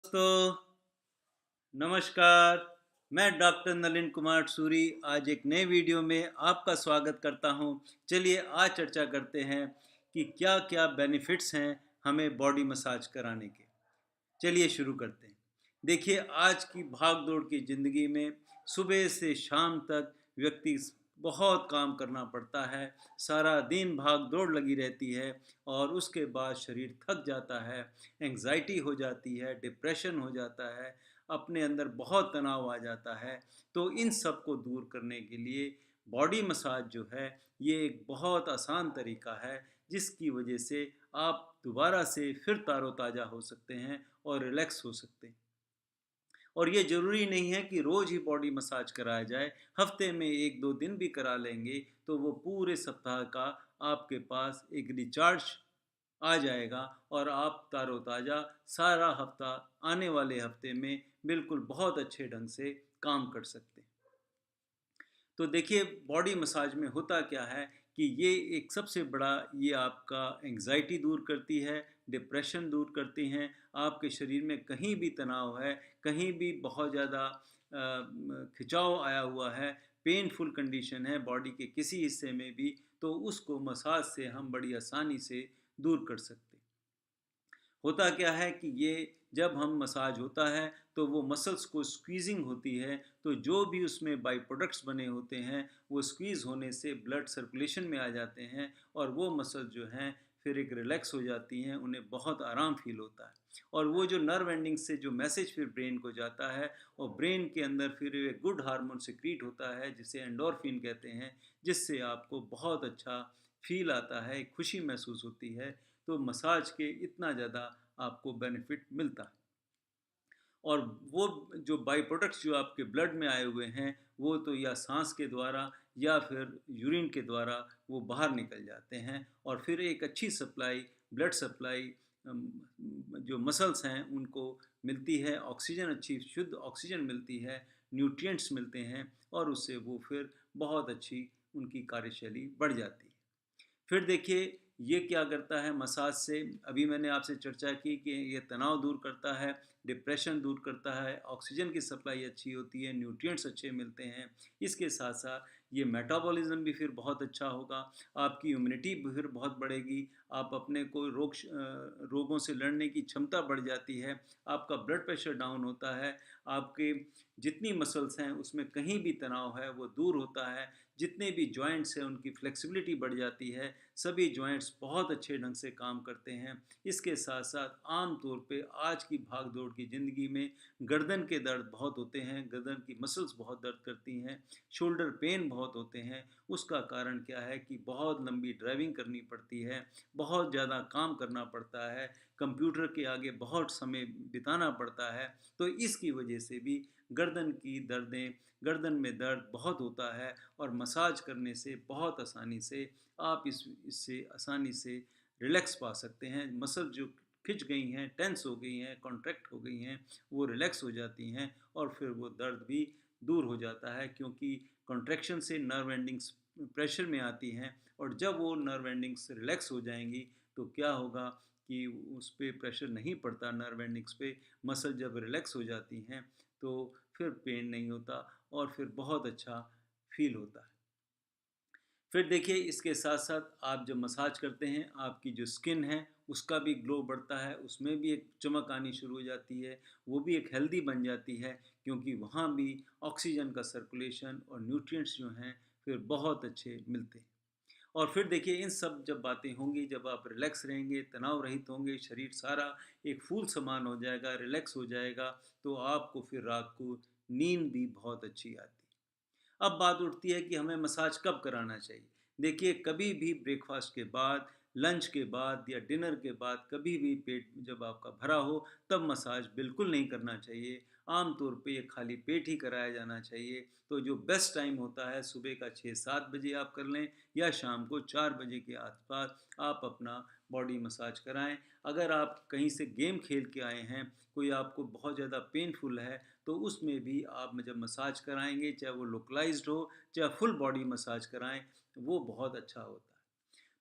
दोस्तों नमस्कार। मैं डॉक्टर नलिन कुमार सूरी आज एक नए वीडियो में आपका स्वागत करता हूं। चलिए आज चर्चा करते हैं कि क्या क्या बेनिफिट्स हैं हमें बॉडी मसाज कराने के। चलिए शुरू करते हैं। देखिए आज की भाग दौड़ की ज़िंदगी में सुबह से शाम तक व्यक्ति बहुत काम करना पड़ता है। सारा दिन भाग दौड़ लगी रहती है और उसके बाद शरीर थक जाता है, एंग्जाइटी हो जाती है, डिप्रेशन हो जाता है, अपने अंदर बहुत तनाव आ जाता है। तो इन सब को दूर करने के लिए बॉडी मसाज जो है ये एक बहुत आसान तरीका है जिसकी वजह से आप दोबारा से फिर तारोताज़ा हो सकते हैं और रिलैक्स हो सकते हैं। और ये ज़रूरी नहीं है कि रोज़ ही बॉडी मसाज कराया जाए, हफ्ते में 1-2 दिन भी करा लेंगे तो वो पूरे सप्ताह का आपके पास एक रिचार्ज आ जाएगा और आप तारोताज़ा सारा हफ्ता आने वाले हफ्ते में बिल्कुल बहुत अच्छे ढंग से काम कर सकते हैं। तो देखिए बॉडी मसाज में होता क्या है कि ये एक सबसे बड़ा ये आपका एंग्जाइटी दूर करती है, डिप्रेशन दूर करती हैं। आपके शरीर में कहीं भी तनाव है, कहीं भी बहुत ज़्यादा खिंचाव आया हुआ है, पेनफुल कंडीशन है बॉडी के किसी हिस्से में भी, तो उसको मसाज से हम बड़ी आसानी से दूर कर सकते हैं। होता क्या है कि ये जब हम मसाज होता है तो वो मसल्स को स्क्वीजिंग होती है, तो जो भी उसमें बाई प्रोडक्ट्स बने होते हैं वो स्क्वीज़ होने से ब्लड सर्कुलेशन में आ जाते हैं और वो मसल जो हैं फिर एक रिलैक्स हो जाती हैं, उन्हें बहुत आराम फील होता है। और वो जो नर्व एंडिंग से जो मैसेज फिर ब्रेन को जाता है और ब्रेन के अंदर फिर एक गुड हार्मोन सिक्रीट होता है जिसे एंडोर्फिन कहते हैं, जिससे आपको बहुत अच्छा फील आता है, खुशी महसूस होती है। तो मसाज के इतना ज़्यादा आपको बेनिफिट मिलता है। और वो जो बाई प्रोडक्ट्स जो आपके ब्लड में आए हुए हैं वो तो या सांस के द्वारा या फिर यूरिन के द्वारा वो बाहर निकल जाते हैं और फिर एक अच्छी सप्लाई, ब्लड सप्लाई जो मसल्स हैं उनको मिलती है, ऑक्सीजन अच्छी शुद्ध ऑक्सीजन मिलती है, न्यूट्रिएंट्स मिलते हैं और उससे वो फिर बहुत अच्छी उनकी कार्यशैली बढ़ जाती है। फिर देखिए ये क्या करता है मसाज से, अभी मैंने आपसे चर्चा की कि ये तनाव दूर करता है, डिप्रेशन दूर करता है, ऑक्सीजन की सप्लाई अच्छी होती है, न्यूट्रिएंट्स अच्छे मिलते हैं। इसके साथ साथ ये मेटाबॉलिज्म भी फिर बहुत अच्छा होगा, आपकी इम्यूनिटी भी फिर बहुत बढ़ेगी, आप अपने कोई रोगों से लड़ने की क्षमता बढ़ जाती है, आपका ब्लड प्रेशर डाउन होता है, आपके जितनी मसल्स हैं उसमें कहीं भी तनाव है वो दूर होता है, जितने भी जॉइंट्स हैं उनकी फ्लेक्सिबिलिटी बढ़ जाती है, सभी जॉइंट्स बहुत अच्छे ढंग से काम करते हैं। इसके साथ साथ आम तौर पे आज की भाग दौड़ की ज़िंदगी में गर्दन के दर्द बहुत होते हैं, गर्दन की मसल्स बहुत दर्द करती हैं, शोल्डर पेन बहुत होते हैं। उसका कारण क्या है कि बहुत लंबी ड्राइविंग करनी पड़ती है, बहुत ज़्यादा काम करना पड़ता है, कंप्यूटर के आगे बहुत समय बिताना पड़ता है। तो इसकी वजह से भी गर्दन की दर्दें, गर्दन में दर्द बहुत होता है और मसाज करने से बहुत आसानी से आप इससे आसानी से रिलैक्स पा सकते हैं। मसल जो खिंच गई हैं, टेंस हो गई हैं, कॉन्ट्रैक्ट हो गई हैं, वो रिलैक्स हो जाती हैं और फिर वो दर्द भी दूर हो जाता है, क्योंकि कॉन्ट्रैक्शन से नर्व एंडिंग्स प्रेशर में आती हैं और जब वो नर्व एंडिंग्स रिलैक्स हो जाएंगी तो क्या होगा कि उस पर प्रेशर नहीं पड़ता नर्व एंडिंग्स पे। मसल जब रिलैक्स हो जाती हैं तो फिर पेन नहीं होता और फिर बहुत अच्छा फील होता है। फिर देखिए इसके साथ साथ आप जब मसाज करते हैं आपकी जो स्किन है उसका भी ग्लो बढ़ता है, उसमें भी एक चमक आनी शुरू हो जाती है, वो भी एक हेल्दी बन जाती है, क्योंकि वहाँ भी ऑक्सीजन का सर्कुलेशन और न्यूट्रिएंट्स जो हैं फिर बहुत अच्छे मिलते हैं। और फिर देखिए इन सब जब बातें होंगी, जब आप रिलैक्स रहेंगे, तनाव रहित होंगे, शरीर सारा एक फूल समान हो जाएगा, रिलैक्स हो जाएगा, तो आपको फिर रात को नींद भी बहुत अच्छी आती है। अब बात उठती है कि हमें मसाज कब कराना चाहिए। देखिए कभी भी ब्रेकफास्ट के बाद, लंच के बाद या डिनर के बाद कभी भी पेट जब आपका भरा हो तब मसाज बिल्कुल नहीं करना चाहिए। आम तौर पे ये खाली पेट ही कराया जाना चाहिए। तो जो बेस्ट टाइम होता है सुबह का 6-7 बजे आप कर लें या शाम को 4 बजे के आसपास आप अपना बॉडी मसाज कराएं। अगर आप कहीं से गेम खेल के आए हैं, कोई आपको बहुत ज़्यादा पेनफुल है, तो उसमें भी आप जब मसाज कराएंगे, चाहे वो लोकलाइज्ड हो चाहे फुल बॉडी मसाज कराएं, वो बहुत अच्छा होता है।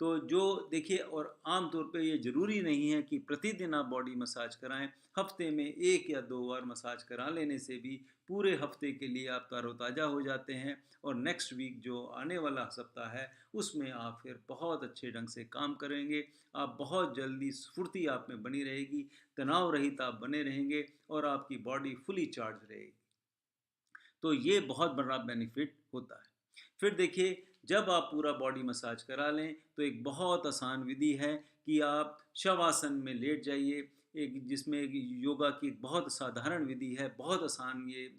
तो जो देखिए, और आम तौर पे ये ज़रूरी नहीं है कि प्रतिदिन आप बॉडी मसाज कराएं। हफ्ते में 1 या 2 बार मसाज करा लेने से भी पूरे हफ्ते के लिए आप तरोताज़ा हो जाते हैं, और नेक्स्ट वीक जो आने वाला सप्ताह है उसमें आप फिर बहुत अच्छे ढंग से काम करेंगे। आप बहुत जल्दी स्फूर्ति आप में बनी रहेगी, तनाव रहित आप बने रहेंगे और आपकी बॉडी फुली चार्ज रहेगी। तो ये बहुत बड़ा बेनिफिट होता है। फिर देखिए, जब आप पूरा बॉडी मसाज करा लें तो एक बहुत आसान विधि है कि आप शवासन में लेट जाइए। एक जिसमें एक योगा की एक बहुत साधारण विधि है, बहुत आसान ये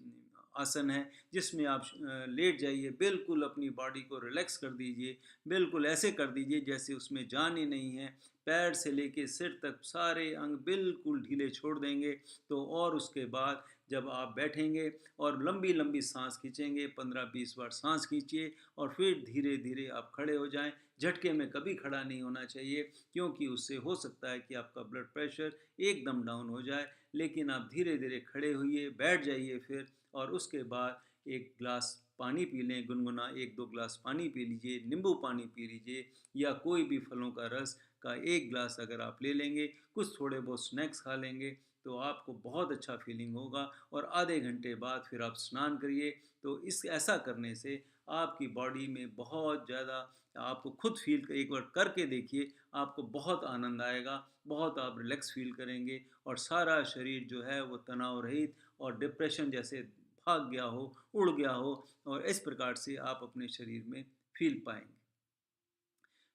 आसन है, जिसमें आप लेट जाइए, बिल्कुल अपनी बॉडी को रिलैक्स कर दीजिए, बिल्कुल ऐसे कर दीजिए जैसे उसमें जान ही नहीं है। पैर से लेके सिर तक सारे अंग बिल्कुल ढीले छोड़ देंगे। तो और उसके बाद जब आप बैठेंगे और लंबी लंबी सांस खींचेंगे, 15-20 बार सांस खींचिए और फिर धीरे धीरे आप खड़े हो जाएं। झटके में कभी खड़ा नहीं होना चाहिए, क्योंकि उससे हो सकता है कि आपका ब्लड प्रेशर एकदम डाउन हो जाए। लेकिन आप धीरे धीरे खड़े होइए, बैठ जाइए फिर, और उसके बाद एक गिलास पानी पी लें, गुनगुना 1-2 गिलास पानी पी लीजिए, नींबू पानी पी लीजिए, या कोई भी फलों का रस का 1 गिलास अगर आप ले लेंगे, कुछ थोड़े बहुत स्नैक्स खा लेंगे, तो आपको बहुत अच्छा फीलिंग होगा। और आधे घंटे बाद फिर आप स्नान करिए। तो इस ऐसा करने से आपकी बॉडी में बहुत ज़्यादा, आपको खुद फील, एक बार करके देखिए, आपको बहुत आनंद आएगा, बहुत आप रिलैक्स फील करेंगे, और सारा शरीर जो है वो तनाव रहित और डिप्रेशन जैसे भाग गया हो, उड़ गया हो, और इस प्रकार से आप अपने शरीर में फील पाएंगे।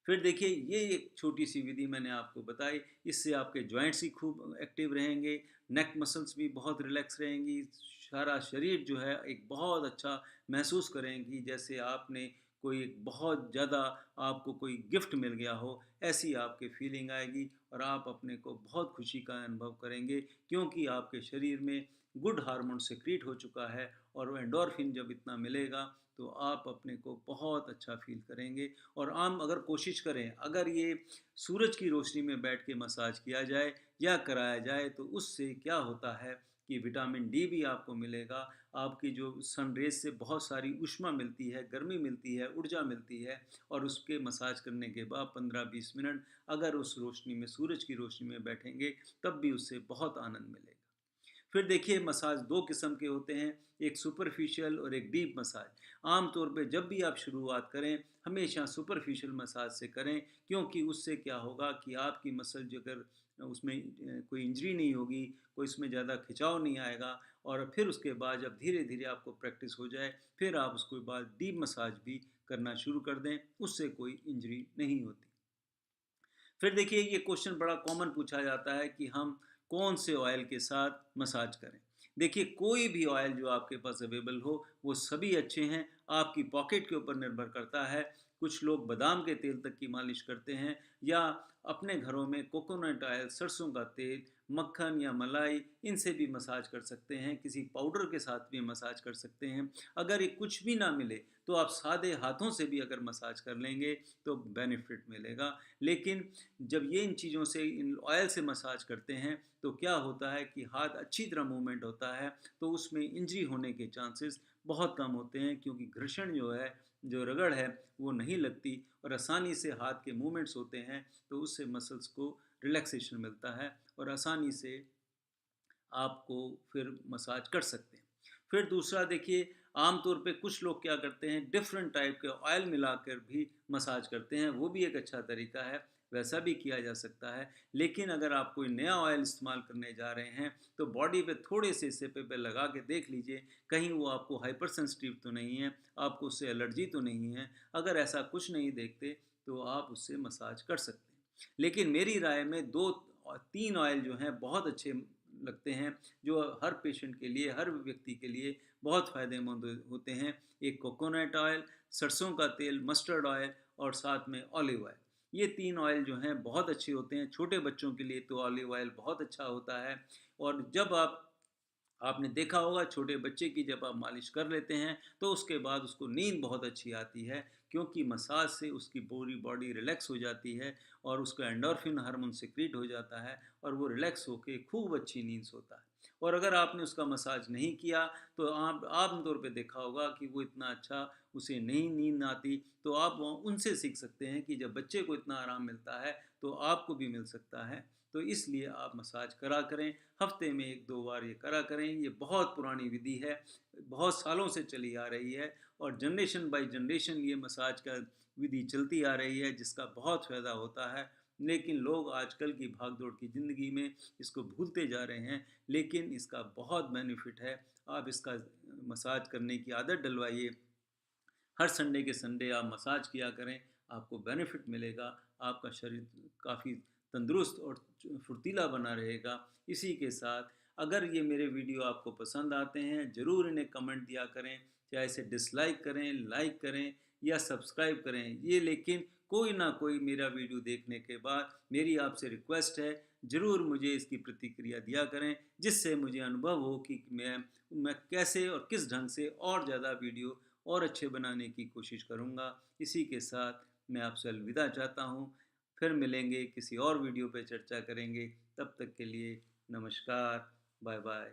फिर देखिए, ये एक छोटी सी विधि मैंने आपको बताई, इससे आपके जॉइंट्स ही खूब एक्टिव रहेंगे, नेक मसल्स भी बहुत रिलैक्स रहेंगी, सारा शरीर जो है एक बहुत अच्छा महसूस करेंगी, जैसे आपने कोई एक बहुत ज़्यादा, आपको कोई गिफ्ट मिल गया हो, ऐसी आपके फीलिंग आएगी, और आप अपने को बहुत खुशी का अनुभव करेंगे, क्योंकि आपके शरीर में गुड हार्मोन सिक्रीट हो चुका है, और वो एंडोर्फिन जब इतना मिलेगा तो आप अपने को बहुत अच्छा फील करेंगे। और आम अगर कोशिश करें, अगर ये सूरज की रोशनी में बैठ के मसाज किया जाए या कराया जाए, तो उससे क्या होता है कि विटामिन डी भी आपको मिलेगा। आपकी जो सन रेज से बहुत सारी ऊष्मा मिलती है, गर्मी मिलती है, ऊर्जा मिलती है, और उसके मसाज करने के बाद 15-20 मिनट अगर उस रोशनी में, सूरज की रोशनी में बैठेंगे, तब भी उससे बहुत आनंद मिलेगा। फिर देखिए, मसाज 2 किस्म के होते हैं, एक सुपरफिशियल और एक डीप मसाज। आम तौर पे जब भी आप शुरुआत करें, हमेशा सुपरफिशियल मसाज से करें, क्योंकि उससे क्या होगा कि आपकी मसल जो, अगर उसमें कोई इंजरी नहीं होगी, कोई इसमें ज़्यादा खिंचाव नहीं आएगा, और फिर उसके बाद जब धीरे धीरे आपको प्रैक्टिस हो जाए, फिर आप उसके बाद डीप मसाज भी करना शुरू कर दें, उससे कोई इंजरी नहीं होती। फिर देखिए, ये क्वेश्चन बड़ा कॉमन पूछा जाता है कि हम कौन से ऑयल के साथ मसाज करें। देखिए, कोई भी ऑयल जो आपके पास अवेलेबल हो, वो सभी अच्छे हैं, आपकी पॉकेट के ऊपर निर्भर करता है। कुछ लोग बादाम के तेल तक की मालिश करते हैं, या अपने घरों में कोकोनट ऑयल, सरसों का तेल, मक्खन या मलाई, इनसे भी मसाज कर सकते हैं, किसी पाउडर के साथ भी मसाज कर सकते हैं। अगर ये कुछ भी ना मिले, तो आप सादे हाथों से भी अगर मसाज कर लेंगे तो बेनिफिट मिलेगा। लेकिन जब ये इन चीज़ों से, इन ऑयल से मसाज करते हैं, तो क्या होता है कि हाथ अच्छी तरह मूवमेंट होता है, तो उसमें इंजरी होने के चांसेस बहुत कम होते हैं, क्योंकि घर्षण जो है, जो रगड़ है, वो नहीं लगती, और आसानी से हाथ के मूवमेंट्स होते हैं, तो उससे मसल्स को रिलैक्सेशन मिलता है, और आसानी से आपको फिर मसाज कर सकते हैं। फिर दूसरा देखिए, आमतौर पे कुछ लोग क्या करते हैं, डिफरेंट टाइप के ऑयल मिलाकर भी मसाज करते हैं, वो भी एक अच्छा तरीका है, वैसा भी किया जा सकता है। लेकिन अगर आप कोई नया ऑयल इस्तेमाल करने जा रहे हैं, तो बॉडी पे थोड़े से सिपे पे लगा के देख लीजिए, कहीं वो आपको हाइपर सेंसिटिव तो नहीं है, आपको उससे एलर्जी तो नहीं है। अगर ऐसा कुछ नहीं देखते, तो आप उससे मसाज कर सकते हैं। लेकिन मेरी राय में 2-3 ऑयल जो हैं बहुत अच्छे लगते हैं, जो हर पेशेंट के लिए, हर व्यक्ति के लिए बहुत फ़ायदेमंद होते हैं। एक कोकोनट ऑयल, सरसों का तेल, मस्टर्ड ऑयल, और साथ में ऑलिव ऑयल। ये 3 ऑयल जो हैं बहुत अच्छे होते हैं। छोटे बच्चों के लिए तो ऑलिव ऑयल बहुत अच्छा होता है। और जब आपने देखा होगा, छोटे बच्चे की जब आप मालिश कर लेते हैं, तो उसके बाद उसको नींद बहुत अच्छी आती है, क्योंकि मसाज से उसकी पूरी बॉडी रिलैक्स हो जाती है, और उसका एंडोर्फिन हार्मोन सिक्रीट हो जाता है, और वो रिलैक्स होकर खूब अच्छी नींद सोता है। और अगर आपने उसका मसाज नहीं किया तो आप आम तौर पे देखा होगा कि वो इतना अच्छा उसे नहीं नींद आती। तो आप उनसे सीख सकते हैं कि जब बच्चे को इतना आराम मिलता है तो आपको भी मिल सकता है। तो इसलिए आप मसाज करा करें, हफ्ते में 1-2 बार ये करा करें। ये बहुत पुरानी विधि है, बहुत सालों से चली आ रही है और जनरेशन बाय जनरेशन ये मसाज का विधि चलती आ रही है, जिसका बहुत फ़ायदा होता है। लेकिन लोग आजकल की भागदौड़ की ज़िंदगी में इसको भूलते जा रहे हैं, लेकिन इसका बहुत बेनिफिट है। आप इसका मसाज करने की आदत डलवाइए। हर संडे के संडे आप मसाज किया करें, आपको बेनिफिट मिलेगा। आपका शरीर काफ़ी तंदुरुस्त और फुर्तीला बना रहेगा। इसी के साथ अगर ये मेरे वीडियो आपको पसंद आते हैं, ज़रूर इन्हें कमेंट दिया करें, चाहे इसे डिसलाइक करें, लाइक करें या सब्सक्राइब करें। ये लेकिन कोई ना कोई मेरा वीडियो देखने के बाद मेरी आपसे रिक्वेस्ट है, ज़रूर मुझे इसकी प्रतिक्रिया दिया करें, जिससे मुझे अनुभव हो कि मैं कैसे और किस ढंग से और ज़्यादा वीडियो और अच्छे बनाने की कोशिश करूँगा। इसी के साथ मैं आपसे अलविदा चाहता हूँ। फिर मिलेंगे, किसी और वीडियो पे चर्चा करेंगे। तब तक के लिए नमस्कार, बाय बाय।